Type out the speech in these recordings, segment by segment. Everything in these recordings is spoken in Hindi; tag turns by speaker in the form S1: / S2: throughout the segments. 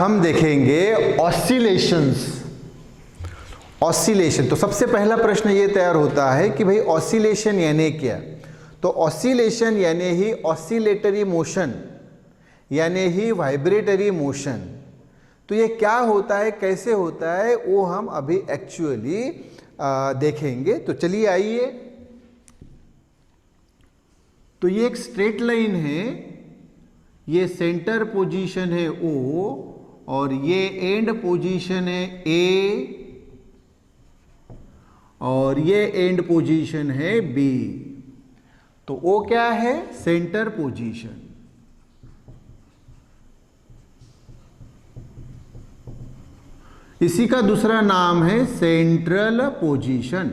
S1: हम देखेंगे ऑसिलेशंस। ऑसिलेशन, तो सबसे पहला प्रश्न ये तैयार होता है कि भाई ऑसिलेशन यानी क्या। तो ऑसिलेशन यानी ही ऑसिलेटरी मोशन, यानी ही वाइब्रेटरी मोशन। तो ये क्या होता है, कैसे होता है, वो हम अभी एक्चुअली देखेंगे। तो चलिए आइए। तो ये एक स्ट्रेट लाइन है, ये सेंटर पोजीशन है O और ये एंड पोजीशन है A और ये एंड पोजीशन है B। तो O क्या है, सेंटर पोजीशन। इसी का दूसरा नाम है सेंट्रल पोजीशन।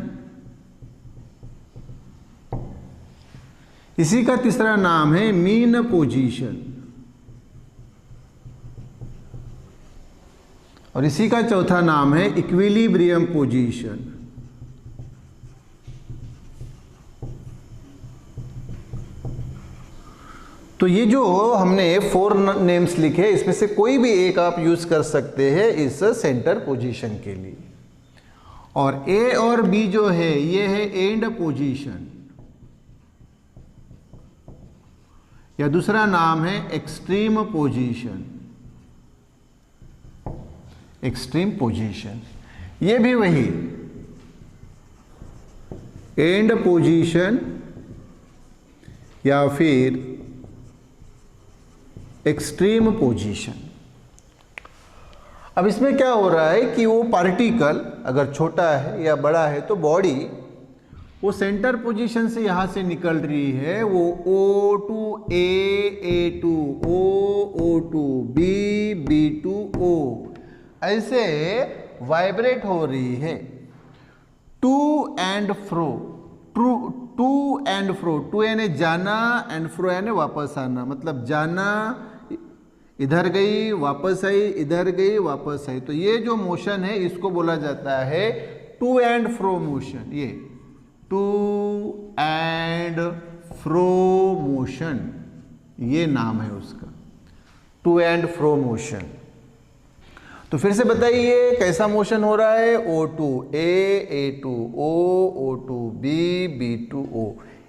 S1: इसी का तीसरा नाम है मीन पोजीशन और इसी का चौथा नाम है इक्विलिब्रियम पोजीशन। तो ये जो हमने 4 नेम्स लिखे, इसमें से कोई भी एक आप यूज कर सकते हैं इस सेंटर पोजीशन के लिए। और A और B जो है ये है एंड पोजीशन, या दूसरा नाम है एक्सट्रीम पोजीशन। एक्सट्रीम पोजीशन ये भी वही एंड पोजीशन या फिर एक्सट्रीम पोजीशन। अब इसमें क्या हो रहा है कि वो पार्टिकल अगर छोटा है या बड़ा है तो बॉडी वो सेंटर पोजीशन से यहां से निकल रही है, वो O to A to O, O to B, B to O ऐसे वाइब्रेट हो रही है to and fro. To and fro, to यानी जाना एंड फ्रो यानी वापस आना, मतलब जाना, इधर गई वापस आई, इधर गई वापस आई। तो ये जो मोशन है इसको बोला जाता है टू एंड फ्रो मोशन। ये टू एंड फ्रो मोशन ये नाम है उसका, टू एंड फ्रो मोशन। तो फिर से बताइए कैसा मोशन हो रहा है, O to A to O, O to B, B to O,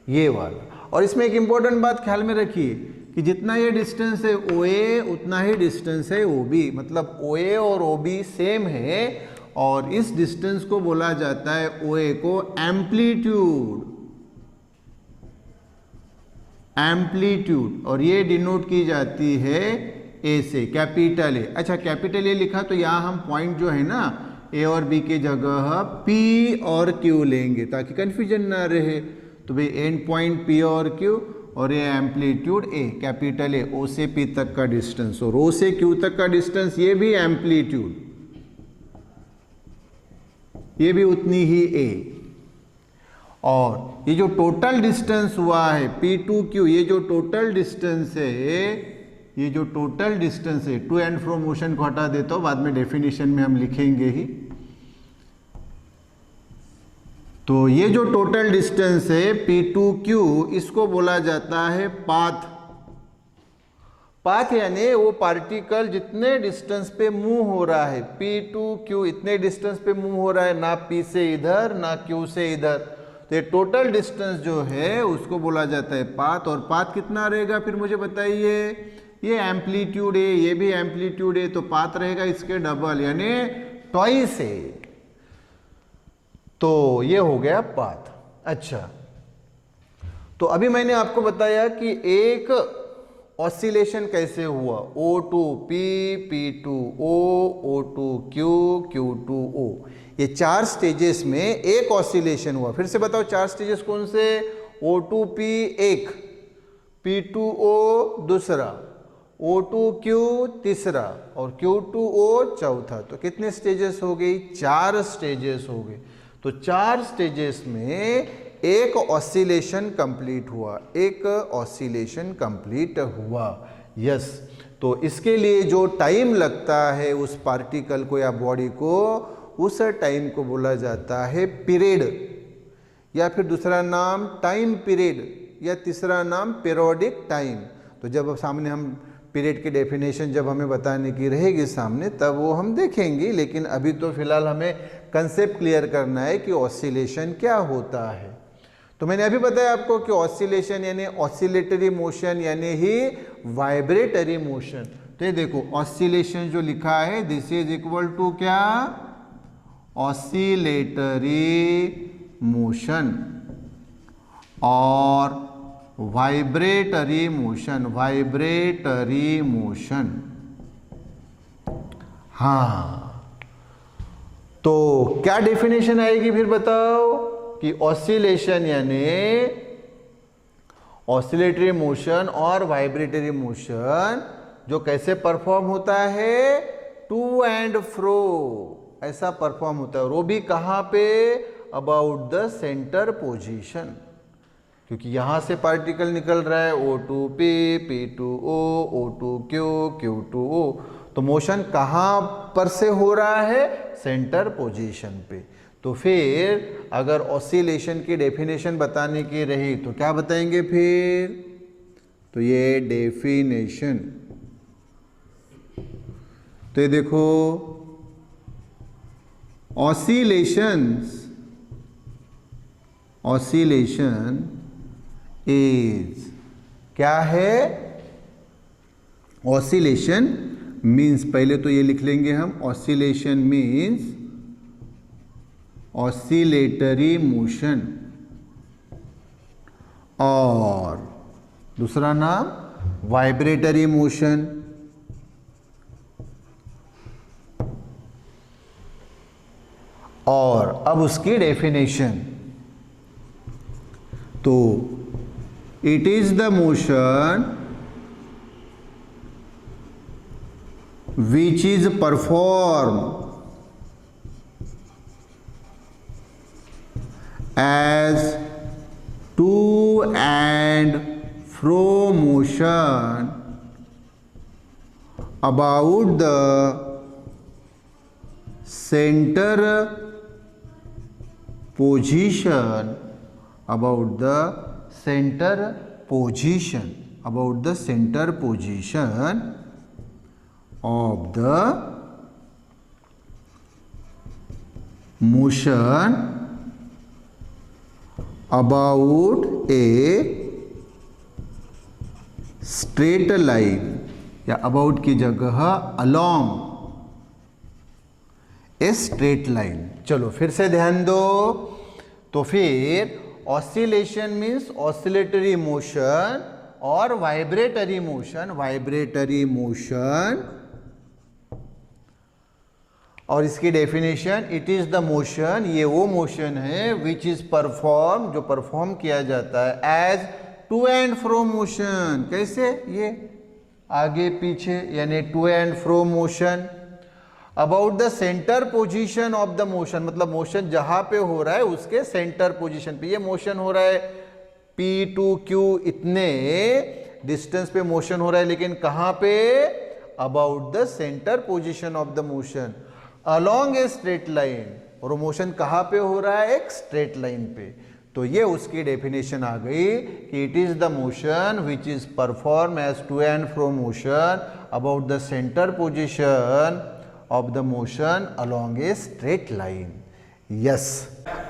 S1: ये वाला। और इसमें एक इंपॉर्टेंट बात ख्याल में रखिए कि जितना ये डिस्टेंस है OA उतना ही डिस्टेंस है OB, मतलब OA और OB सेम है और इस डिस्टेंस को बोला जाता है OA को एम्पलीट्यूड। एम्पलीट्यूड, और ये डिनोट की जाती है ए से, कैपिटल ए। अच्छा कैपिटल ए लिखा तो यहाँ हम पॉइंट जो है ना ए और बी के जगह P और Q लेंगे ताकि कंफ्यूजन ना रहे। तो भाई एंड पॉइंट P और Q और ये amplitude A, capital A, O से P तक का डिस्टेंस और O से Q तक का डिस्टेंस ये भी एम्पलीट्यूड, ये भी उतनी ही A। और ये जो टोटल डिस्टेंस हुआ है P to Q, ये जो टोटल डिस्टेंस है, ये जो टोटल डिस्टेंस है, टू एंड फ्रो मोशन को हटा देता हूं, बाद में डेफिनेशन में हम लिखेंगे ही। तो ये जो टोटल डिस्टेंस है P to Q, इसको बोला जाता है पाथ। पाथ यानी वो पार्टिकल जितने डिस्टेंस पे मूव हो रहा है, P to Q इतने डिस्टेंस पे मूव हो रहा है, ना P से इधर ना Q से इधर। तो ये टोटल डिस्टेंस जो है उसको बोला जाता है पाथ। और पाथ कितना रहेगा फिर मुझे बताइए, ये एम्पलीट्यूड है, ये भी एम्पलीट्यूड है, तो पाथ रहेगा इसके डबल यानी ट्वाइस है। तो ये हो गया पाथ। अच्छा, तो अभी मैंने आपको बताया कि एक ऑसिलेशन कैसे हुआ, O to P, P to O, O to Q, Q to O। ये 4 स्टेजेस में एक ऑसिलेशन हुआ। फिर से बताओ 4 स्टेजेस कौन से, O to P एक, P to O दूसरा, O to Q तीसरा और Q to O चौथा। तो कितने स्टेजेस हो गई, 4 स्टेजेस हो गए। तो 4 स्टेजेस में एक ऑसिलेशन कंप्लीट हुआ, एक ऑसिलेशन कंप्लीट हुआ। यस, तो इसके लिए जो टाइम लगता है उस पार्टिकल को या बॉडी को, उस टाइम को बोला जाता है पीरियड, या फिर दूसरा नाम टाइम पीरियड, या तीसरा नाम पीरियोडिक टाइम। तो जब सामने हम पीरियड की डेफिनेशन जब हमें बताने की रहेगी सामने तब वो हम देखेंगे, लेकिन अभी तो फिलहाल हमें कंसेप्ट क्लियर करना है कि ऑसिलेशन क्या होता है। तो मैंने अभी बताया आपको कि ऑसिलेशन यानी ऑसिलेटरी मोशन यानी ही वाइब्रेटरी मोशन। तो ये देखो ऑसिलेशन जो लिखा है दिस इज इक्वल टू क्या, ऑसिलेटरी मोशन, और वाइब्रेटरी मोशन, वाइब्रेटरी मोशन। हाँ, तो क्या डेफिनेशन आएगी फिर बताओ कि ऑसिलेशन यानी ऑसिलेटरी मोशन और वाइब्रेटरी मोशन जो कैसे परफॉर्म होता है, टू एंड फ्रो ऐसा परफॉर्म होता है, और वो भी कहाँ पे, अबाउट द सेंटर पोजीशन, क्योंकि यहां से पार्टिकल निकल रहा है O2P, P2O, O2Q, Q2O, तो मोशन कहां पर से हो रहा है, सेंटर पोजीशन पे। तो फिर अगर ऑसिलेशन की डेफिनेशन बताने की रही तो क्या बताएंगे फिर, तो ये डेफिनेशन, तो ये देखो ऑसिलेशन इज क्या है, ऑसिलेशन मीन्स, पहले तो ये लिख लेंगे हम, ऑसिलेशन मीन्स ऑसिलेटरी मोशन, और दूसरा नाम वाइब्रेटरी मोशन। और अब उसकी डेफिनेशन, तो it is the motion which is perform as to and fro motion about the centre position, about the center position, about the center position of the motion about a straight line, या about की जगह along a straight line। चलो फिर से ध्यान दो, तो फिर ऑसिलेशन मीन्स ऑसिलेटरी मोशन और वाइब्रेटरी मोशन, वाइब्रेटरी मोशन, और इसकी definition, it is the motion, ये वो मोशन है विच इज परफॉर्म, जो परफॉर्म किया जाता है as to and fro motion. कैसे, ये आगे पीछे यानी to and fro motion, about the centre position of the motion, मतलब मोशन जहां पे हो रहा है उसके सेंटर पोजीशन पे। ये मोशन हो रहा है P2Q इतने डिस्टेंस पे मोशन हो रहा है, लेकिन कहां पे, about the centre position of the motion along a straight line, और मोशन कहां पे हो रहा है, एक स्ट्रेट लाइन पे। तो ये उसकी डेफिनेशन आ गई कि it is the motion which is perform as to and fro motion about the centre position of the motion along a straight line। yes,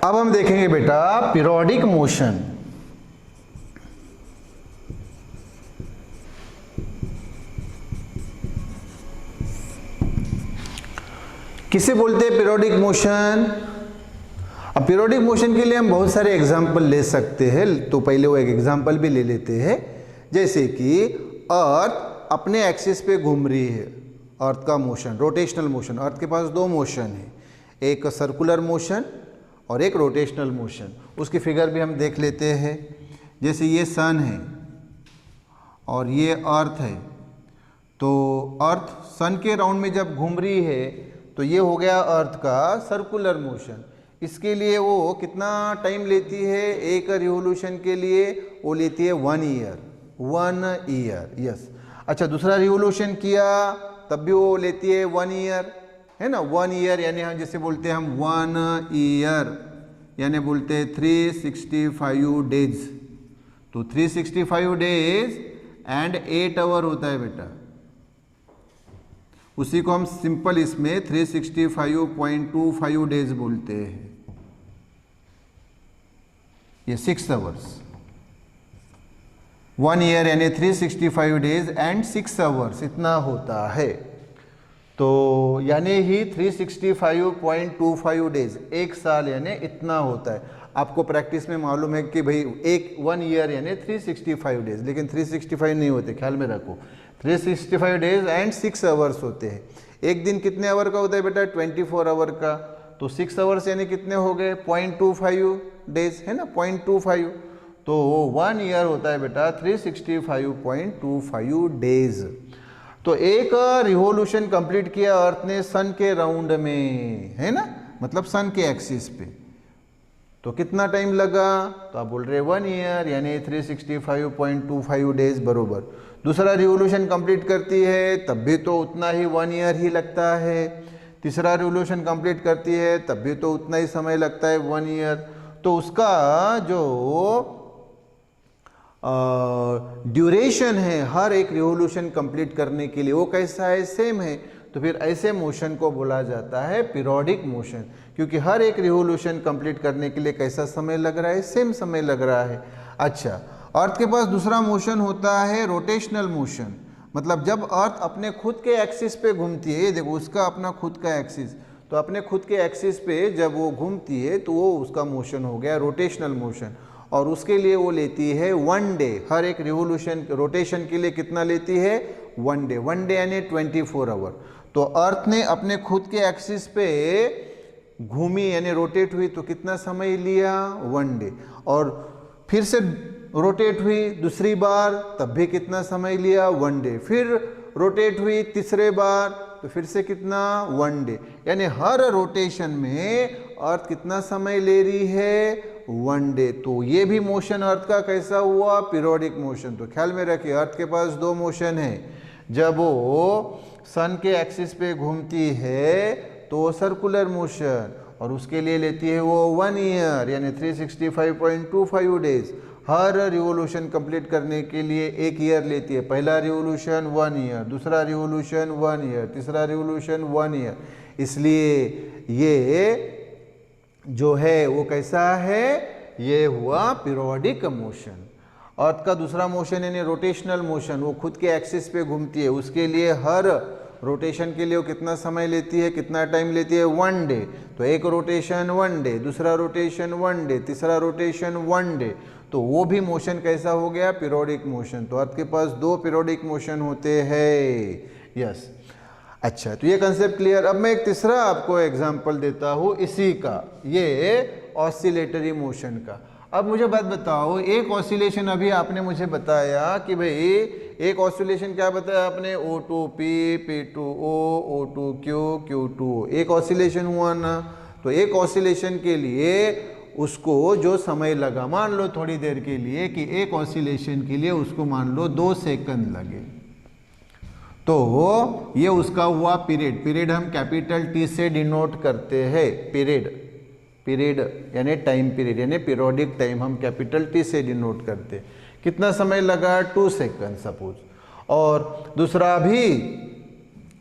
S1: अब हम देखेंगे बेटा पीरियोडिक मोशन। किसे बोलते हैं पीरियोडिक मोशन? अब पीरियोडिक मोशन के लिए हम बहुत सारे एग्जाम्पल ले सकते हैं, तो पहले वो एक एग्जाम्पल भी ले लेते हैं। जैसे कि अर्थ अपने एक्सिस पे घूम रही है, अर्थ का मोशन, रोटेशनल मोशन। अर्थ के पास दो मोशन है, एक सर्कुलर मोशन और एक रोटेशनल मोशन। उसकी फिगर भी हम देख लेते हैं। जैसे ये सन है और ये अर्थ है, तो अर्थ सन के राउंड में जब घूम रही है तो ये हो गया अर्थ का सर्कुलर मोशन। इसके लिए वो कितना टाइम लेती है, एक रिवोल्यूशन के लिए वो लेती है 1 ईयर, 1 ईयर। यस, अच्छा, दूसरा रिवोल्यूशन किया तब भी वो लेती है 1 ईयर, है ना। 1 ईयर यानी हम जैसे बोलते हैं हम 1 ईयर यानी बोलते हैं 365 डेज। तो 365 डेज एंड 8 आवर होता है बेटा, उसी को हम सिंपल इसमें 365.25 डेज बोलते हैं। ये 6 आवर्स, 1 ईयर यानी 365 डेज एंड 6 आवर्स इतना होता है। तो यानी ही 365.25 डेज, एक साल यानी इतना होता है। आपको प्रैक्टिस में मालूम है कि भाई 1 ईयर यानी 365 डेज, लेकिन 365 नहीं होते, ख्याल में रखो। 365 डेज एंड 6 आवर्स होते हैं। एक दिन कितने आवर का होता है बेटा? 24 आवर का। तो 6 आवर्स यानी कितने हो गए? 0.25 डेज, है ना, 0.25। तो 1 ईयर होता है बेटा 365.25 डेज। तो एक रिवोल्यूशन कंप्लीट किया अर्थ ने सन के राउंड में, है ना, मतलब सन के एक्सिस पे। तो कितना टाइम लगा? तो आप बोल रहे 1 ईयर यानी 365.25 डेज बरोबर। दूसरा रिवोल्यूशन कंप्लीट करती है तब भी तो उतना ही 1 ईयर ही लगता है। तीसरा रिवोल्यूशन कंप्लीट करती है तब भी तो उतना ही समय लगता है, 1 ईयर। तो उसका जो ड्यूरेशन है हर एक रिवोल्यूशन कंप्लीट करने के लिए वो कैसा है? सेम है। तो फिर ऐसे मोशन को बोला जाता है पीरियोडिक मोशन, क्योंकि हर एक रिवोल्यूशन कंप्लीट करने के लिए कैसा समय लग रहा है? सेम समय लग रहा है। अच्छा, अर्थ के पास दूसरा मोशन होता है रोटेशनल मोशन, मतलब जब अर्थ अपने खुद के एक्सिस पे घूमती है। देखो उसका अपना खुद का एक्सिस, तो अपने खुद के एक्सिस पे जब वो घूमती है तो वो उसका मोशन हो गया रोटेशनल मोशन। और उसके लिए वो लेती है 1 डे, हर एक रिवोल्यूशन रोटेशन के लिए कितना लेती है? 1 डे। 1 डे यानी 24 आवर। तो अर्थ ने अपने खुद के एक्सिस पे घूमी यानी रोटेट हुई तो कितना समय लिया? 1 डे। और फिर से रोटेट हुई दूसरी बार तब भी कितना समय लिया? 1 डे। फिर रोटेट हुई तीसरे बार तो फिर से कितना? 1 डे। यानी हर रोटेशन में अर्थ कितना समय ले रही है? 1 डे। तो ये भी मोशन अर्थ का कैसा हुआ? Periodic motion. तो ख्याल में रखिए अर्थ के पास 2 मोशन है। जब वो सन के एक्सिस पे घूमती है तो सर्कुलर मोशन, और उसके लिए लेती है वो 1 ईयर यानी 365.25 डेज। हर रिवोल्यूशन कंप्लीट करने के लिए 1 ईयर लेती है। पहला रिवोल्यूशन 1 ईयर, दूसरा रिवोल्यूशन 1 ईयर, तीसरा रिवोल्यूशन 1 ईयर। इसलिए ये जो है वो कैसा है? ये हुआ पीरियोडिक मोशन। अर्थ का दूसरा मोशन यानी रोटेशनल मोशन, वो खुद के एक्सिस पे घूमती है। उसके लिए हर रोटेशन के लिए वो कितना समय लेती है? कितना टाइम लेती है? 1 डे। तो एक रोटेशन 1 डे, दूसरा रोटेशन 1 डे, तीसरा रोटेशन 1 डे। तो वो भी मोशन कैसा हो गया? Periodic motion. तो अर्थ के पास 2 पीरियोडिक मोशन होते हैं। यस, अच्छा, तो ये कंसेप्ट क्लियर। अब मैं एक तीसरा आपको एग्जांपल देता हूँ इसी का, ये ऑसिलेटरी मोशन का। अब मुझे बात बताओ, एक ऑसिलेशन अभी आपने मुझे बताया कि भाई एक ऑसिलेशन क्या बताया आपने? O2P, P2O, O2Q, Q2O। एक ऑसिलेशन हुआ ना। तो एक ऑसिलेशन के लिए उसको जो समय लगा, मान लो थोड़ी देर के लिए कि एक ऑसिलेशन के लिए उसको मान लो 2 सेकंड लगे, तो ये उसका हुआ पीरियड। पीरियड हम कैपिटल T से डिनोट करते हैं। पीरियड यानी टाइम पीरियड यानी पीरियोडिक टाइम हम कैपिटल T से डिनोट करते हैं। कितना समय लगा? 2 सेकंड सपोज। और दूसरा भी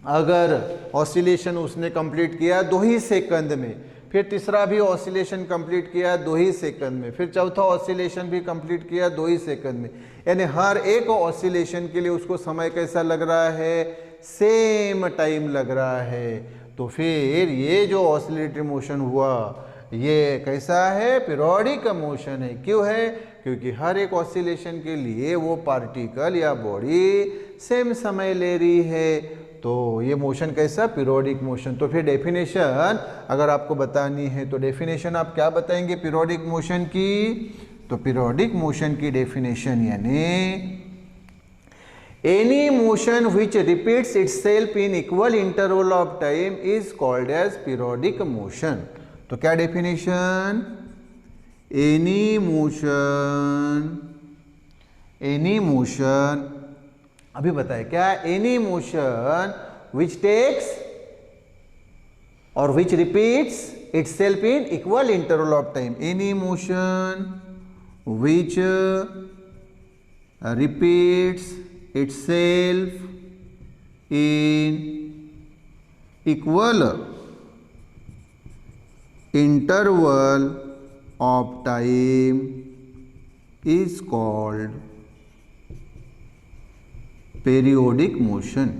S1: अगर ऑसिलेशन उसने कंप्लीट किया 2 ही सेकंड में, फिर तीसरा भी ऑसिलेशन कंप्लीट किया 2 ही सेकंड में, फिर चौथा ऑसिलेशन भी कंप्लीट किया 2 ही सेकंड में, यानी हर एक ऑसिलेशन के लिए उसको समय कैसा लग रहा है? सेम टाइम लग रहा है। तो फिर ये जो ऑसिलेटरी मोशन हुआ ये कैसा है? पीरियोडिक मोशन है। क्यों है? क्योंकि हर एक ऑसिलेशन के लिए वो पार्टिकल या बॉडी सेम समय ले रही है। तो ये मोशन कैसा? Periodic motion. तो फिर डेफिनेशन अगर आपको बतानी है तो डेफिनेशन आप क्या बताएंगे पीरियोडिक मोशन की? तो पीरियोडिक मोशन की डेफिनेशन यानी any motion which repeats itself in equal interval of time is called as periodic motion. तो क्या डेफिनेशन? एनी मोशन अभी बताए क्या? एनी मोशन विच टेक्स और विच repeats itself in equal interval of time. Any motion which repeats itself in equal interval of time is called periodic motion.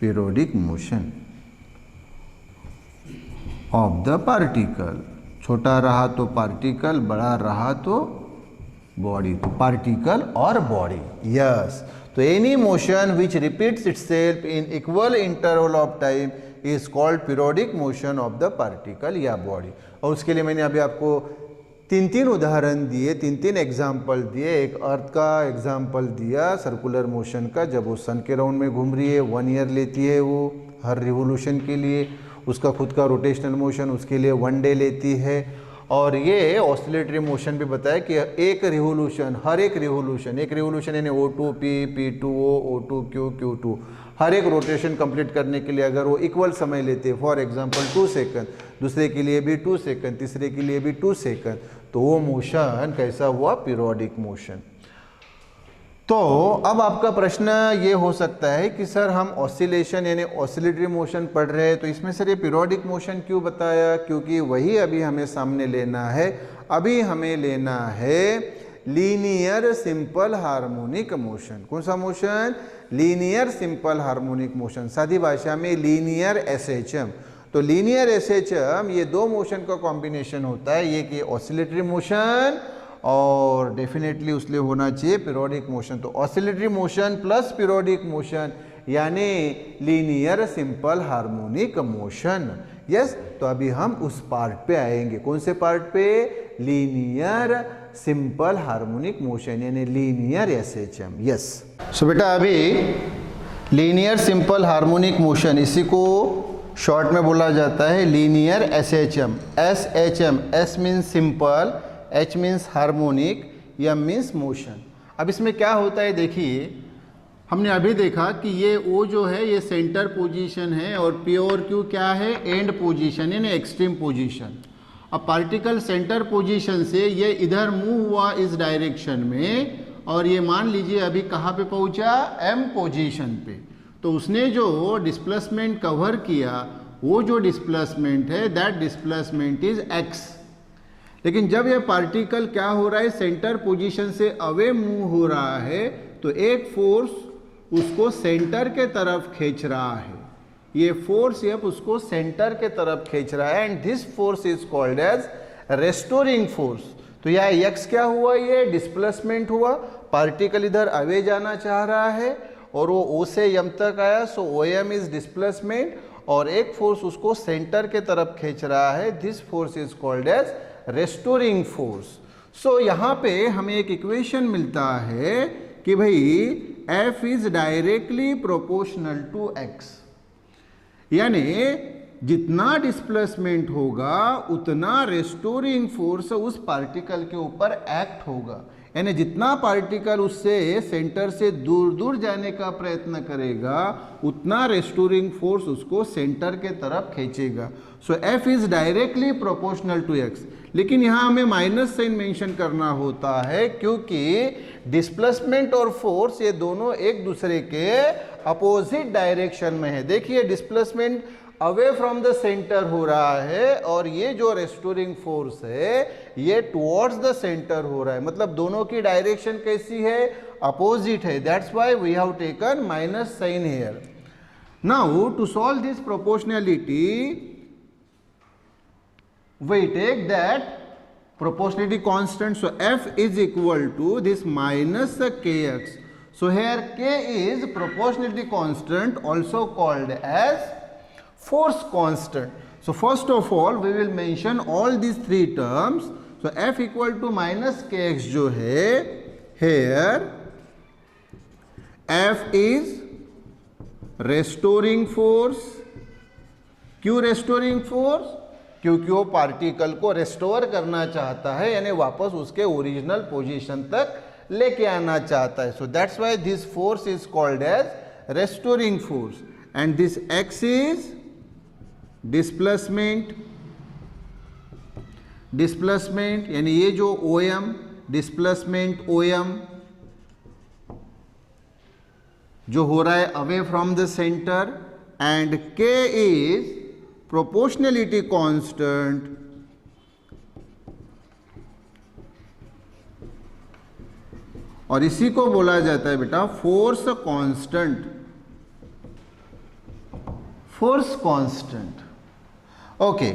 S1: Periodic motion of the particle. छोटा रहा तो पार्टिकल, बड़ा रहा तो बॉडी, तो पार्टिकल और बॉडी. यस, तो any motion which repeats itself in equal interval of time is called periodic motion of the particle या बॉडी. और उसके लिए मैंने अभी आपको तीन उदाहरण दिए, तीन एग्जाम्पल दिए. एक अर्थ का एग्जाम्पल दिया सर्कुलर मोशन का, जब वो सन के राउंड में घूम रही है, 1 ईयर लेती है वो हर रिवोल्यूशन के लिए. उसका खुद का रोटेशनल मोशन उसके लिए 1 डे लेती है. और ये ऑसिलेटरी मोशन भी बताया कि एक रिवोल्यूशन, हर एक रिवोल्यूशन यानी O2P, P2O, O2Q, Q2, हर एक रोटेशन कंप्लीट करने के लिए अगर वो इक्वल समय लेते हैं, फॉर एग्जांपल 2 सेकंड, दूसरे के लिए भी 2 सेकंड, तीसरे के लिए भी 2 सेकंड, तो वो मोशन कैसा हुआ? Periodic motion. तो अब आपका प्रश्न ये हो सकता है कि सर हम ऑसिलेशन यानी ऑसिलेटरी मोशन पढ़ रहे हैं, तो इसमें सर ये पीरियोडिक मोशन क्यों बताया? क्योंकि वही अभी हमें सामने लेना है. अभी हमें लेना है लीनियर सिंपल हार्मोनिक मोशन. कौन सा motion? Linear simple harmonic motion, सादी भाषा में लीनियर SHM. तो लीनियर SHM ये दो मोशन का कॉम्बिनेशन होता है, ये कि ऑसिलेटरी मोशन और डेफिनेटली उसलिए होना चाहिए पीरियोडिक मोशन. तो oscillatory motion plus periodic motion यानी linear simple harmonic motion. Yes, तो अभी हम उस पार्ट पे आएंगे. कौन से पार्ट पे? लीनियर सिंपल हार्मोनिक मोशन यानी लीनियर SHM. यस, सो बेटा अभी लीनियर सिंपल हार्मोनिक मोशन, इसी को शॉर्ट में बोला जाता है linear SHM. SHM, S means simple, H means harmonic, M means motion. अब इसमें क्या होता है देखिए, हमने अभी देखा कि ये O जो है ये सेंटर पोजीशन है और P और Q क्या है? एंड पोजीशन यानी एक्सट्रीम पोजीशन. अब पार्टिकल सेंटर पोजीशन से ये इधर मूव हुआ इस डायरेक्शन में, और ये मान लीजिए अभी कहाँ पे पहुँचा? M पोजीशन पे. तो उसने जो डिस्प्लेसमेंट कवर किया, वो जो डिस्प्लेसमेंट है दैट डिस्प्लेसमेंट इज x. लेकिन जब ये पार्टिकल क्या हो रहा है? सेंटर पोजीशन से अवे मूव हो रहा है, तो एक फोर्स उसको सेंटर के तरफ खींच रहा है. ये फोर्स अब उसको सेंटर के तरफ खींच रहा है, and this force is called as restoring force. तो यह x क्या हुआ? ये डिस्प्लेसमेंट हुआ. पार्टिकल इधर अवे जाना चाह रहा है और वो O से M तक आया, सो OM इज डिस्प्लेसमेंट, और एक फोर्स उसको सेंटर के तरफ खींच रहा है. This force is called as restoring force. So यहाँ पे हमें एक इक्वेशन मिलता है कि भाई F is directly proportional to x, यानी जितना डिस्प्लेसमेंट होगा उतना रेस्टोरिंग फोर्स उस पार्टिकल के ऊपर एक्ट होगा. यानी जितना पार्टिकल उससे सेंटर से दूर दूर जाने का प्रयत्न करेगा उतना रेस्टोरिंग फोर्स उसको सेंटर के तरफ खींचेगा. So F is directly proportional to x. लेकिन यहाँ हमें माइनस साइन मेंशन करना होता है, क्योंकि डिस्प्लेसमेंट और फोर्स ये दोनों एक दूसरे के अपोजिट डायरेक्शन में है. देखिए displacement away from the centre हो रहा है और ये जो रेस्टोरिंग फोर्स है ये टुवर्ड्स द सेंटर हो रहा है. मतलब दोनों की डायरेक्शन कैसी है? अपोजिट है. That's why we have taken minus sign here. Now to solve this proportionality we take that proportionality constant, so F is equal to this minus kx. So here k is proportionality constant, also called as force constant. So first of all we will mention all these three terms. So F equal to minus kx जो है, here F is restoring force. क्यों restoring force? क्योंकि वो पार्टिकल को रेस्टोर करना चाहता है, यानी वापस उसके ओरिजिनल पोजीशन तक लेके आना चाहता है. So that's why this force is called as restoring force. And this x is displacement. Displacement यानी ये जो OM डिस्प्लेसमेंट OM जो हो रहा है away from the centre, and k is proportionality constant और इसी को बोला जाता है बेटा force constant, force constant. Okay,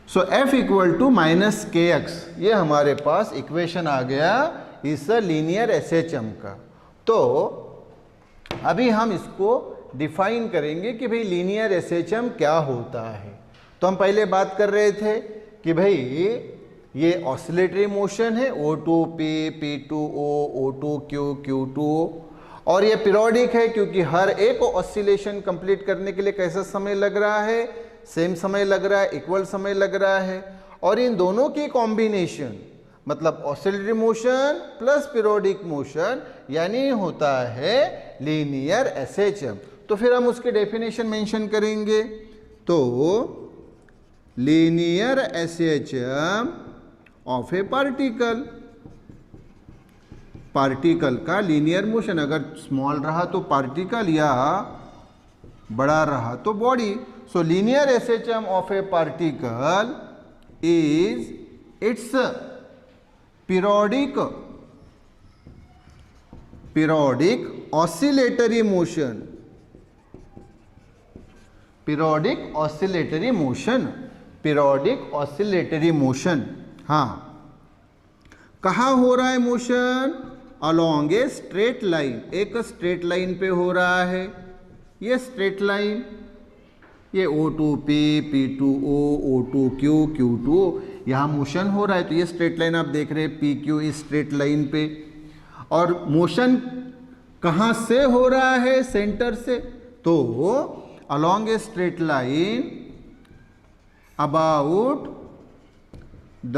S1: so F equal to minus K X, ये हमारे पास इक्वेशन आ गया इस लीनियर SHM का। तो अभी हम इसको डिफाइन करेंगे कि भाई लीनियर SHM क्या होता है। तो हम पहले बात कर रहे थे कि भाई ये ऑसिलेटरी मोशन है, O2P, P2O, O2Q, Q2O, और ये पीरियोडिक है क्योंकि हर एक ऑसिलेशन कंप्लीट करने के लिए कैसा समय लग रहा है, सेम समय लग रहा है, इक्वल समय लग रहा है। और इन दोनों की कॉम्बिनेशन मतलब oscillatory motion plus periodic motion यानी होता है लीनियर SHM। तो फिर हम उसके डेफिनेशन मेंशन करेंगे। तो linear SHM of a particle, particle का लीनियर मोशन, अगर स्मॉल रहा तो पार्टिकल या बड़ा रहा तो body. So linear SHM of a particle is its periodic oscillatory motion, periodic oscillatory motion, periodic oscillatory motion. हाँ, कहाँ हो रहा है motion? Along a straight line, एक स्ट्रेट लाइन पे हो रहा है। ये स्ट्रेट लाइन, ये O2P, P2O, O2Q, Q2O, यहाँ मोशन हो रहा है। तो ये स्ट्रेट लाइन आप देख रहे हैं PQ इस स्ट्रेट लाइन पे। और मोशन कहाँ से हो रहा है? सेंटर से। तो along a straight line about the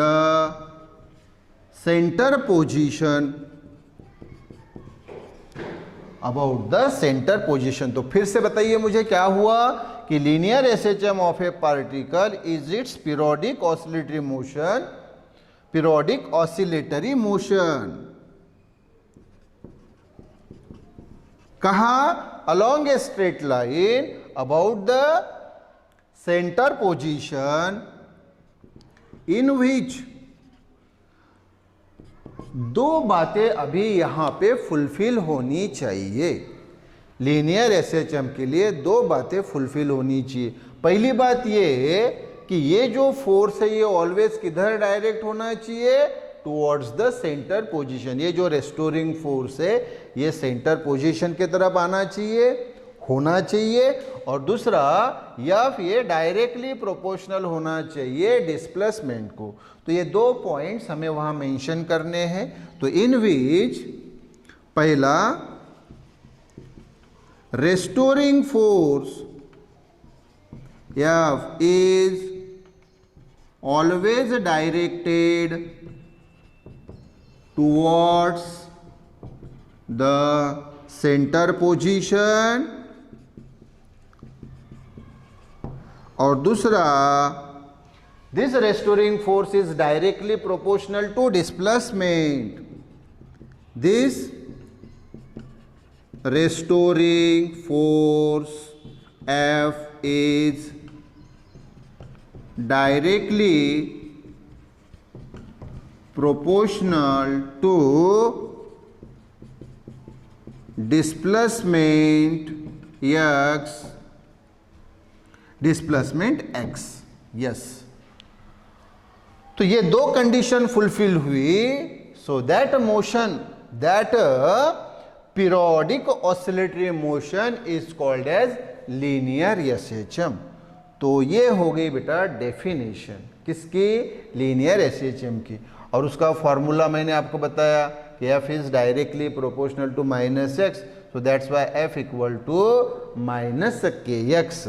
S1: centre position, about the centre position. तो फिर से बताइए मुझे क्या हुआ कि linear SHM of a particle is its periodic oscillatory motion, periodic oscillatory motion. कहाँ? Along a straight line about the centre position in which, दो बातें अभी यहां पे फुलफिल होनी चाहिए। लीनियर SHM के लिए दो बातें फुलफिल होनी चाहिए। पहली बात ये कि ये जो फोर्स है ये ऑलवेज किधर डायरेक्ट होना चाहिए? Towards the centre position. ये जो रेस्टोरिंग फोर्स है ये सेंटर पोजीशन की तरफ आना चाहिए, होना चाहिए। और दूसरा, या फिर ये डायरेक्टली प्रोपोर्शनल होना चाहिए डिस्प्लेसमेंट को। तो ये दो पॉइंट्स हमें वहां मेंशन करने हैं। तो इन विच पहला, restoring force F is always directed towards the center position, और दूसरा, this restoring force is directly proportional to displacement. This restoring force F is directly proportional to displacement x, displacement x. yes, तो ये दो कंडीशन फुलफिल हुई। So that motion, that periodic oscillatory motion is called as linear SHM। तो ये हो गई बेटा डेफिनेशन किसकी? लीनियर SHM की। और उसका फॉर्मूला मैंने आपको बताया कि F is directly proportional to minus X, so that's why F equal to minus KX।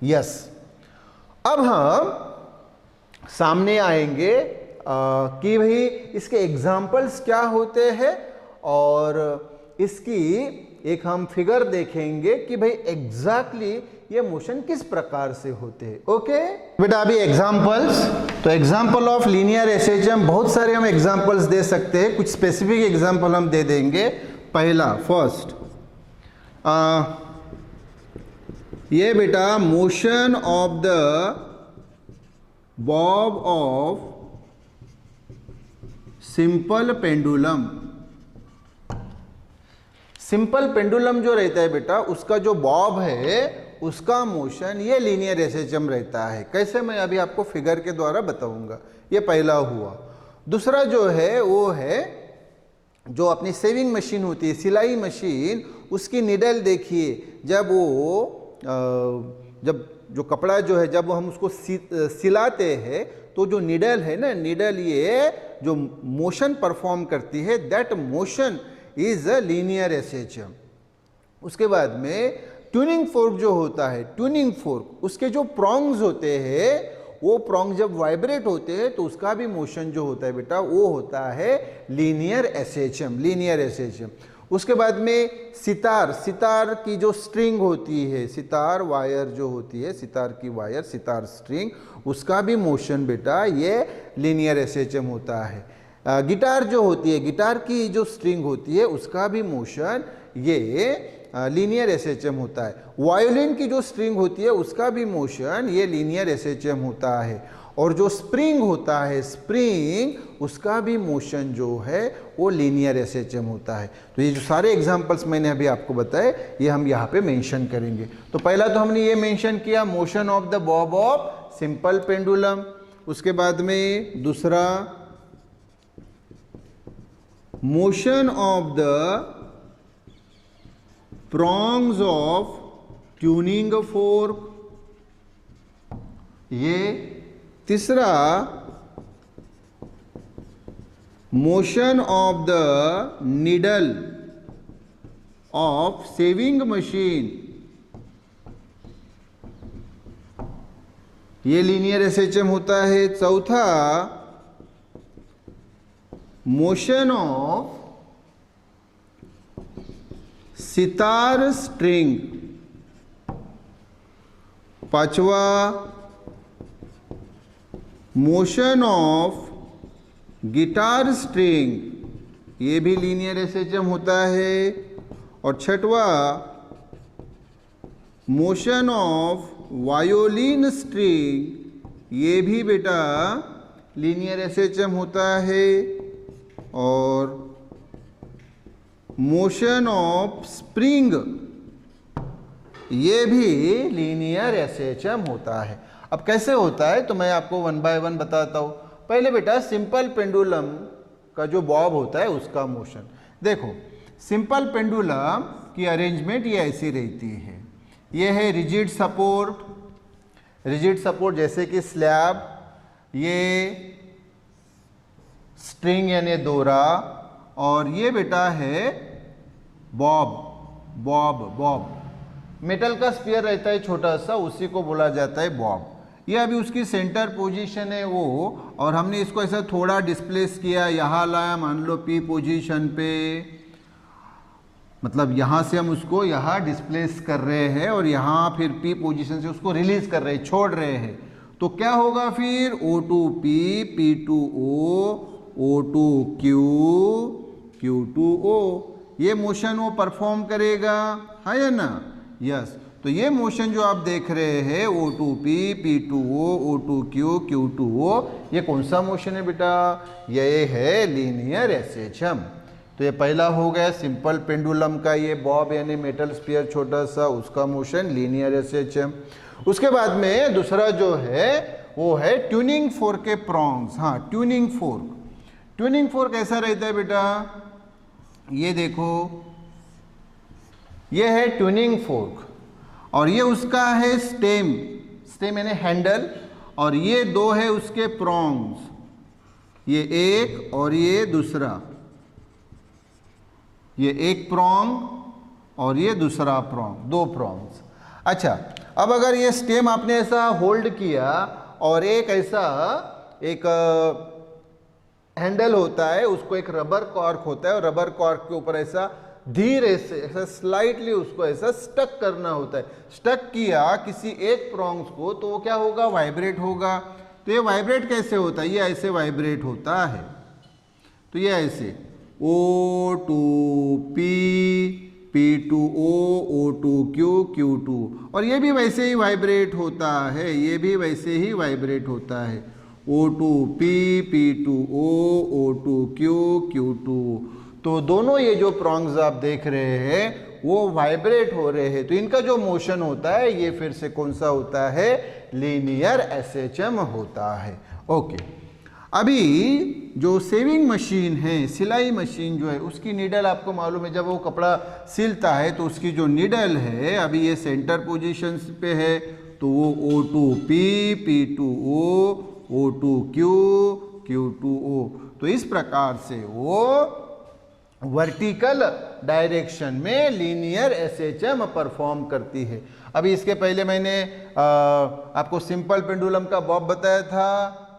S1: Yes, अब हम सामने आएंगे कि भाई इसके एग्जाम्पल्स क्या होते हैं और इसकी एक हम फिगर देखेंगे कि भाई एग्जैक्टली ये मोशन किस प्रकार से होते हैं। ओके बेटा, अभी एग्जाम्पल्स, तो एग्जाम्पल ऑफ लीनियर SHM बहुत सारे हम एग्जाम्पल्स दे सकते हैं, कुछ स्पेसिफिक एग्जाम्पल हम दे देंगे। पहला, फर्स्ट, ये बेटा motion of the Bob of simple pendulum. Simple pendulum जो रहता है बेटा, उसका जो बॉब है उसका मोशन ये लीनियर एसएचएम रहता है। कैसे, मैं अभी आपको फिगर के द्वारा बताऊंगा। ये पहला हुआ। दूसरा जो है वो है जो अपनी सेविंग मशीन होती है, सिलाई मशीन, उसकी निडल देखिए। जब वो जब जो कपड़ा जो है जब हम उसको सिलाते हैं तो जो निडल है ना, निडल ये जो मोशन परफॉर्म करती है, that motion is a linear SHM. उसके बाद में ट्यूनिंग फोर्क जो होता है, ट्यूनिंग फोर्क, उसके जो प्रॉन्ग्स होते हैं, वो प्रॉन्ग जब वाइब्रेट होते हैं तो उसका भी मोशन जो होता है बेटा वो होता है लीनियर एसएचएम, लीनियर एसएचएम। उसके बाद में सितार, सितार की जो स्ट्रिंग होती है, सितार वायर जो होती है, सितार की वायर, सितार स्ट्रिंग, उसका भी मोशन बेटा ये लीनियर एसएचएम होता है। गिटार जो होती है, गिटार की जो स्ट्रिंग होती है, उसका भी मोशन ये लीनियर एसएचएम होता है। वायोलिन की जो स्ट्रिंग होती है उसका भी मोशन ये लीनियर एसएचएम होता है। और जो स्प्रिंग होता है, स्प्रिंग, उसका भी मोशन जो है वो लीनियर एसएचएम होता है। तो ये जो सारे एग्जांपल्स मैंने अभी आपको बताए ये हम यहाँ पे मेंशन करेंगे। तो पहला तो हमने ये मेंशन किया motion of the Bob of simple pendulum. उसके बाद में दूसरा motion of the prongs of tuning fork। ये तीसरा motion of the needle of saving machine, ये लीनियर एसएचएम होता है। चौथा मोशन ऑफ सितार स्ट्रिंग। पांचवा मोशन ऑफ गिटार स्ट्रिंग, ये भी लीनियर एसएचएम होता है। और छठवा मोशन ऑफ वायोलिन स्ट्रिंग, ये भी बेटा लीनियर एसएचएम होता है। और मोशन ऑफ स्प्रिंग, ये भी लीनियर एसएचएम होता है। अब कैसे होता है तो मैं आपको वन बाय वन बताता हूँ। पहले बेटा सिंपल पेंडुलम का जो बॉब होता है उसका मोशन देखो। सिंपल पेंडुलम की अरेंजमेंट ये ऐसी रहती है। ये है रिजिड सपोर्ट, रिजिड सपोर्ट जैसे कि स्लैब, ये स्ट्रिंग यानी दोरा, और ये बेटा है बॉब, बॉब, बॉब। मेटल का स्फीयर रहता है छोटा सा, उसी को बोला जाता है बॉब। ये अभी उसकी सेंटर पोजीशन है वो, और हमने इसको ऐसा थोड़ा डिस्प्लेस किया, यहाँ लाया, मान लो पी पोजीशन पे, मतलब यहाँ से हम उसको यहाँ डिस्प्लेस कर रहे हैं और यहाँ फिर पी पोजीशन से उसको रिलीज कर रहे हैं, छोड़ रहे हैं। तो क्या होगा फिर O2P, P2O, O2Q, Q2O, ये मोशन वो परफॉर्म करेगा, है या ना? यस। तो ये मोशन जो आप देख रहे हैं O2P, P2O, O2Q, Q2O, ये कौन सा मोशन है बेटा? ये है लीनियर एसएचएम। तो ये पहला हो गया सिंपल पेंडुलम का ये बॉब यानी मेटल स्फीयर छोटा सा, उसका मोशन लीनियर एसएचएम। उसके बाद में दूसरा जो है वो है ट्यूनिंग फोर्क के प्रॉन्ग्स। हाँ, ट्यूनिंग फोर्क। ट्यूनिंग फोर्क कैसा रहता है बेटा? ये देखो, ये है ट्यूनिंग फोर्क और ये उसका है स्टेम, स्टेम यानी हैंडल, और ये दो है उसके प्रॉन्ग्स, ये एक और ये दूसरा, ये एक प्रॉन्ग और ये दूसरा प्रॉन्ग, दो प्रॉन्ग्स। अच्छा, अब अगर ये स्टेम आपने ऐसा होल्ड किया और एक ऐसा एक हैंडल होता है, उसको एक रबर कॉर्क होता है और रबर कॉर्क के ऊपर ऐसा धीरे से ऐसा स्लाइटली उसको ऐसा स्टक करना होता है। स्टक किया किसी एक प्रॉन्ग्स को तो वो क्या होगा? वाइब्रेट होगा। तो ये वाइब्रेट कैसे होता है? ये ऐसे वाइब्रेट होता है। तो ये ऐसे O2P, P2O, O2Q, Q2, और ये भी वैसे ही वाइब्रेट होता है, ये भी वैसे ही वाइब्रेट होता है, O2P, P2O, O2Q, Q2। तो दोनों ये जो प्रॉन्ग्स आप देख रहे हैं वो वाइब्रेट हो रहे हैं, तो इनका जो मोशन होता है ये फिर से कौन सा होता है, लीनियर SHM होता है। ओके, अभी जो सेविंग मशीन है, सिलाई मशीन जो है, उसकी नीडल आपको मालूम है, जब वो कपड़ा सिलता है तो उसकी जो नीडल है अभी ये सेंटर पोजीशन पे है, तो वो O2P, P2O, O2Q, Q2O, तो इस प्रकार से वो वर्टिकल डायरेक्शन में लीनियर SHM परफॉर्म करती है। अभी इसके पहले मैंने आपको सिंपल पेंडुलम का बॉब बताया था,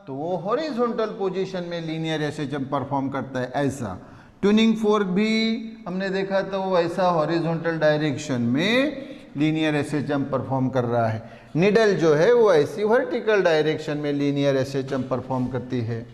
S1: तो वो हॉरिजॉन्टल पोजीशन में लीनियर SHM परफॉर्म करता है ऐसा। ट्यूनिंग फोर्क भी हमने देखा था, वो ऐसा हॉरिजॉन्टल डायरेक्शन में लीनियर SHM परफॉर्म कर रहा है। निडल जो है वो ऐसी वर्टिकल डायरेक्शन में लीनियर SHM परफॉर्म करती है।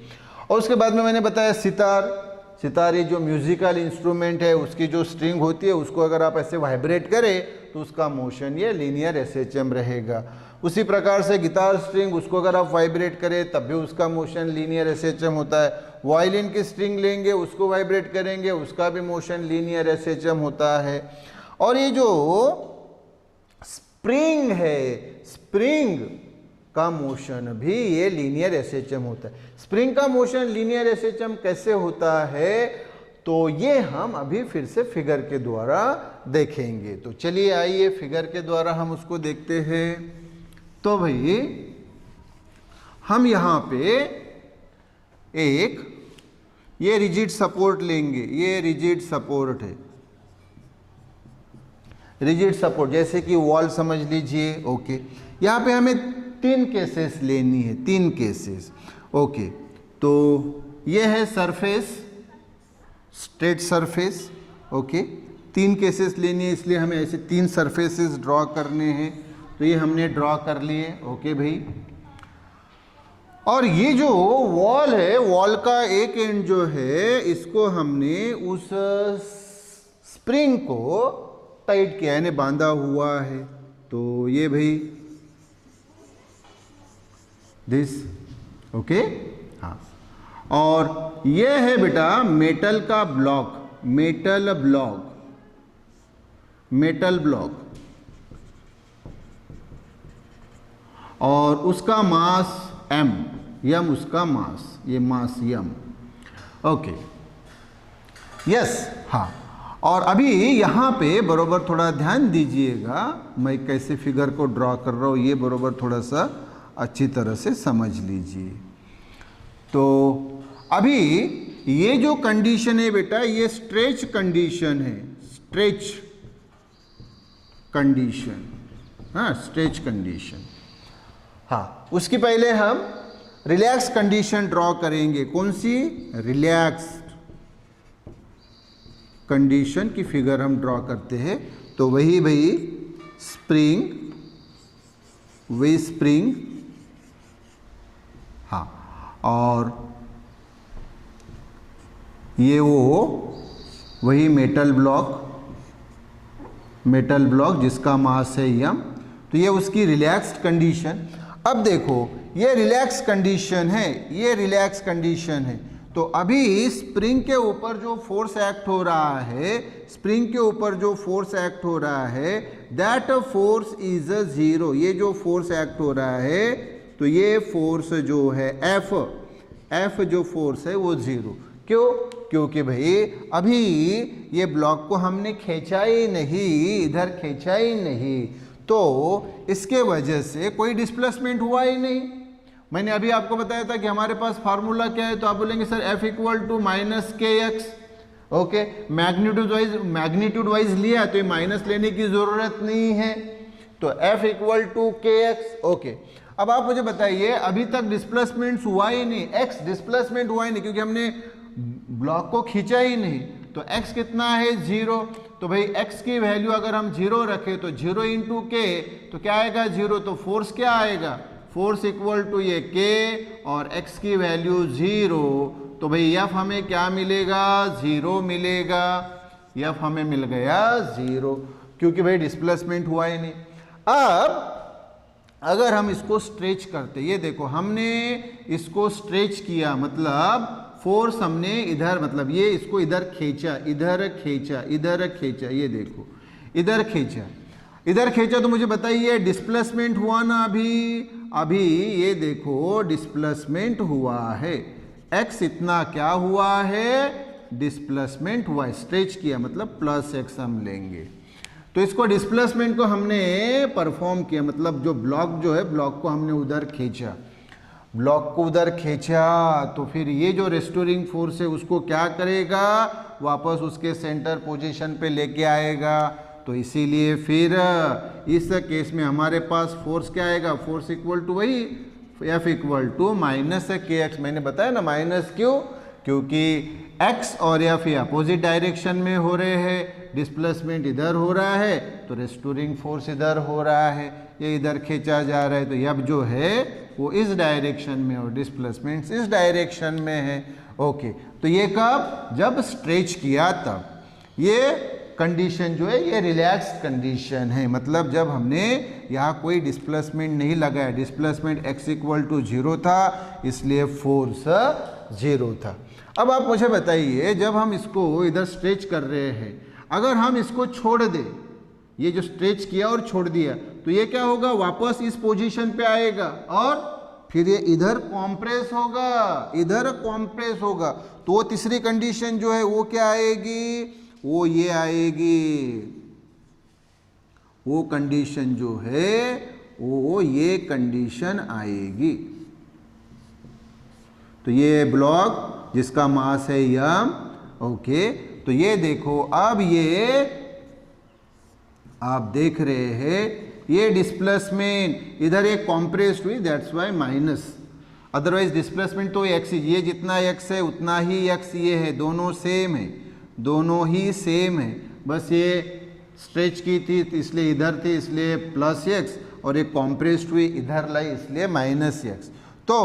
S1: और उसके बाद में मैंने बताया सितार, ये जो म्यूजिकल इंस्ट्रूमेंट है उसकी जो स्ट्रिंग होती है उसको अगर आप ऐसे वाइब्रेट करें तो उसका मोशन ये लीनियर SHM रहेगा। उसी प्रकार से गिटार स्ट्रिंग, उसको अगर आप वाइब्रेट करें तब भी उसका मोशन लीनियर SHM होता है। वायलिन की स्ट्रिंग लेंगे, उसको वाइब्रेट करेंगे, उसका भी मोशन लीनियर SHM होता है। और ये जो स्प्रिंग है, स्प्रिंग का मोशन भी ये लीनियर SHM होता है। स्प्रिंग का मोशन लीनियर SHM कैसे होता है, तो ये हम अभी फिर से फिगर के द्वारा देखेंगे। तो चलिए आइए फिगर के द्वारा हम उसको देखते हैं। तो भाई हम यहाँ पे एक ये रिजिड सपोर्ट लेंगे, ये रिजिड सपोर्ट है, रिजिड सपोर्ट जैसे कि वॉल समझ लीजिए। ओके, यहाँ पे हमें 3 केसेस लेनी है, 3 केसेस। ओके, तो ये है surface, straight surface. Okay, 3 cases लेनी है, इसलिए हमें ऐसे 3 सरफेसेस ड्रॉ करने हैं। तो ये हमने ड्रॉ कर लिए। ओके भाई, और ये जो वॉल है, वॉल का एक एंड जो है इसको हमने उस स्प्रिंग को टाइट किया, यानी बांधा हुआ है। तो ये भाई दिस, ओके, हाँ। और ये है बेटा मेटल का block, metal block, metal block, और उसका मास m, यम उसका मास, ये मास यम। ओके, यस, हाँ। और अभी यहाँ पे बरोबर थोड़ा ध्यान दीजिएगा, मैं कैसे फिगर को ड्रॉ कर रहा हूँ, ये बरोबर थोड़ा सा अच्छी तरह से समझ लीजिए। तो अभी ये जो कंडीशन है बेटा, ये स्ट्रेच कंडीशन है, स्ट्रेच कंडीशन, हाँ, स्ट्रेच कंडीशन। हाँ, उसकी पहले हम रिलैक्स कंडीशन ड्रॉ करेंगे। कौन सी? रिलैक्स कंडीशन की फिगर हम ड्रॉ करते हैं। तो वही भाई स्प्रिंग, वही स्प्रिंग, हाँ, और ये वही मेटल ब्लॉक, मेटल ब्लॉक जिसका मास है यम। तो ये उसकी रिलैक्स्ड कंडीशन। अब देखो ये रिलैक्स कंडीशन है, ये रिलैक्स कंडीशन है। तो अभी स्प्रिंग के ऊपर जो फोर्स एक्ट हो रहा है, स्प्रिंग के ऊपर जो फोर्स एक्ट हो रहा है, that force is a zero. ये जो फोर्स एक्ट हो रहा है, तो ये फोर्स जो है एफ जो फोर्स है वो जीरो। क्यों? क्योंकि भाई अभी ये ब्लॉक को हमने खींचा ही नहीं, इधर खींचा ही नहीं, तो इसके वजह से कोई डिस्प्लेसमेंट हुआ ही नहीं। मैंने अभी आपको बताया था कि हमारे पास फार्मूला क्या है, तो आप बोलेंगे sir F equal to minus K X. Okay, magnitude wise लिया तो ये माइनस लेने की जरूरत नहीं है, तो F इक्वल टू के एक्स। ओके, अब आप मुझे बताइए अभी तक डिस्प्लेसमेंट हुआ ही नहीं, x डिस्प्लेसमेंट हुआ ही नहीं क्योंकि हमने ब्लॉक को खींचा ही नहीं। तो x कितना है? 0। तो भाई x की वैल्यू अगर हम 0 रखें तो 0 इंटू के, तो क्या आएगा? 0। तो फोर्स क्या आएगा? फोर्स इक्वल टू ये k और x की वैल्यू 0। तो भाई F हमें क्या मिलेगा? 0 मिलेगा। एफ हमें मिल गया 0, क्योंकि भाई डिस्प्लेसमेंट हुआ ही नहीं। अब अगर हम इसको स्ट्रेच करते, ये देखो हमने इसको स्ट्रेच किया, मतलब फोर्स हमने इधर, मतलब ये इसको इधर खींचा, इधर खींचा, इधर खींचा, ये देखो इधर खींचा, इधर खींचा, तो मुझे बताइए डिस्प्लेसमेंट हुआ ना अभी ये देखो डिस्प्लेसमेंट हुआ है, x इतना क्या हुआ है, डिस्प्लेसमेंट हुआ है, स्ट्रेच किया मतलब प्लस x हम लेंगे। तो इसको डिस्प्लेसमेंट को हमने परफॉर्म किया, मतलब जो ब्लॉक जो है, ब्लॉक को हमने उधर खींचा, ब्लॉक को उधर खींचा, तो फिर ये जो रेस्टोरिंग फोर्स है उसको क्या करेगा, वापस उसके सेंटर पोजीशन पे लेके आएगा। तो इसीलिए फिर इस केस में हमारे पास फोर्स क्या आएगा, फोर्स इक्वल टू वही F equal to minus K x, मैंने बताया ना माइनस क्यों, क्योंकि x और F ये अपोजिट डायरेक्शन में हो रहे हैं, डिस्प्लेसमेंट इधर हो रहा है तो रेस्टोरिंग फोर्स इधर हो रहा है, ये इधर खींचा जा रहा है, तो F जो है वो इस डायरेक्शन में और डिस्प्लेसमेंट इस डायरेक्शन में है। ओके, तो ये कब, जब स्ट्रेच किया तब, ये कंडीशन जो है ये रिलैक्स्ड कंडीशन है, मतलब जब हमने यहाँ कोई डिस्प्लेसमेंट नहीं लगाया, डिस्प्लेसमेंट x इक्वल टू 0 था, इसलिए फोर्स 0 था। अब आप मुझे बताइए, जब हम इसको इधर स्ट्रेच कर रहे हैं, अगर हम इसको छोड़ दें, ये जो स्ट्रेच किया और छोड़ दिया, तो ये क्या होगा, वापस इस पोजीशन पे आएगा और फिर ये इधर कॉम्प्रेस होगा, इधर कॉम्प्रेस होगा, तो वो तीसरी कंडीशन जो है वो क्या आएगी, वो ये आएगी, वो कंडीशन जो है वो ये कंडीशन आएगी। तो ये ब्लॉक जिसका मास है m, ओके, तो ये देखो अब ये आप देख रहे हैं, ये डिस्प्लेसमेंट इधर एक कॉम्प्रेस्ड हुई, that's why minus, otherwise displacement तो x, ये जितना x है उतना ही x ये है, दोनों सेम है, दोनों ही सेम है, बस ये स्ट्रेच की थी इसलिए इधर थी इसलिए प्लस x, और एक कॉम्प्रेस्ड हुई इधर लाई इसलिए माइनस x। तो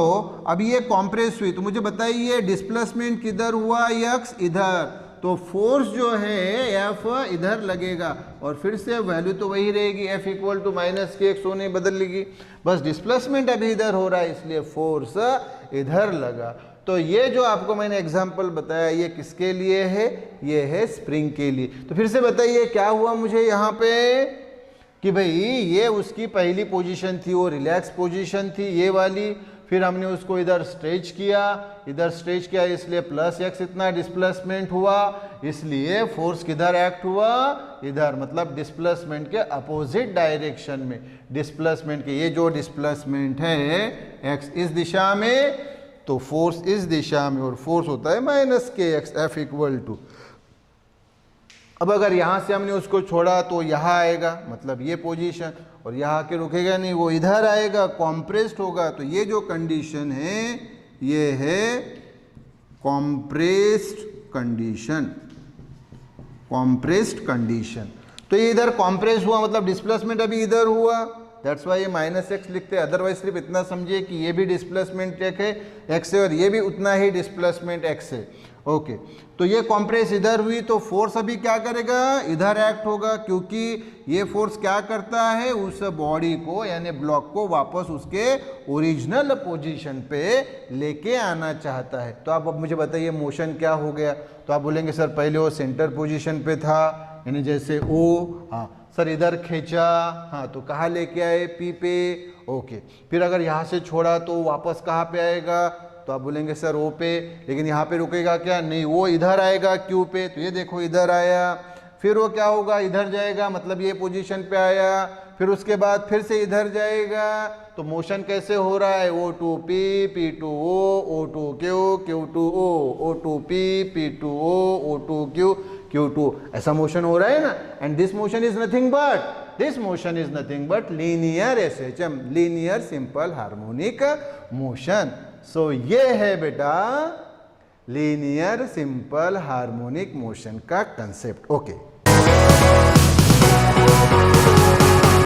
S1: अब ये कॉम्प्रेस हुई, तो मुझे बताइए डिस्प्लेसमेंट किधर हुआ, x इधर, तो फोर्स जो है F इधर लगेगा, और फिर से वैल्यू तो वही रहेगी, F equal to minus K x, नहीं बदलेगी, बस डिस्प्लेसमेंट अभी इधर हो रहा है इसलिए फोर्स इधर लगा। तो ये जो आपको मैंने एग्जांपल बताया ये किसके लिए है, ये है स्प्रिंग के लिए। तो फिर से बताइए क्या हुआ मुझे यहाँ पे, कि भाई ये उसकी पहली पोजीशन थी, वो रिलैक्स पोजीशन थी ये वाली, फिर हमने उसको इधर स्ट्रेच किया, इधर स्ट्रेच किया इसलिए प्लस x इतना डिस्प्लेसमेंट हुआ, इसलिए फोर्स किधर एक्ट हुआ, इधर, मतलब डिस्प्लेसमेंट के अपोजिट डायरेक्शन में, डिस्प्लेसमेंट के, ये जो डिस्प्लेसमेंट है x इस दिशा में, तो फोर्स इस दिशा में, और फोर्स होता है minus K x, F equal to. अब अगर यहाँ से हमने उसको छोड़ा तो यहाँ आएगा, मतलब ये पोजीशन, और यहाँ के रुकेगा नहीं, वो इधर आएगा, कॉम्प्रेस्ड होगा। तो ये जो कंडीशन है ये है कॉम्प्रेस्ड कंडीशन, कॉम्प्रेस्ड कंडीशन। तो ये इधर कॉम्प्रेस हुआ मतलब डिस्प्लेसमेंट अभी इधर हुआ, दैट्स वाई ये माइनस एक्स लिखते हैं। अदरवाइज सिर्फ इतना समझिए कि ये भी डिस्प्लेसमेंट एक्स है और ये भी उतना ही डिस्प्लेसमेंट एक्स है। ओके, तो ये कॉम्प्रेस इधर हुई तो फोर्स अभी क्या करेगा, इधर एक्ट होगा, क्योंकि ये फोर्स क्या करता है, उस बॉडी को यानी ब्लॉक को वापस उसके ओरिजिनल पोजीशन पे लेके आना चाहता है। तो आप अब मुझे बताइए मोशन क्या हो गया। तो आप बोलेंगे सर पहले वो सेंटर पोजीशन पे था, यानी जैसे ओ, हाँ सर इधर खींचा, हाँ तो कहाँ लेके आए, पी पे। ओके, फिर अगर यहाँ से छोड़ा तो वापस कहाँ पे आएगा, तो आप बोलेंगे सर ओ पे, लेकिन यहाँ पे रुकेगा क्या, नहीं वो इधर आएगा क्यू पे। तो ये देखो इधर आया, फिर वो क्या होगा, इधर जाएगा, मतलब ये पोजीशन पे आया, फिर उसके बाद फिर से इधर जाएगा। तो मोशन कैसे हो रहा है, O to P, P to O, O to Q, Q to O, O to P, P to O, O to Q, Q to, ऐसा मोशन हो रहा है ना। And this motion is nothing but, this motion is nothing but linear SHM, linear simple harmonic motion. So ये है बेटा लीनियर सिंपल हार्मोनिक मोशन का कंसेप्ट। ओके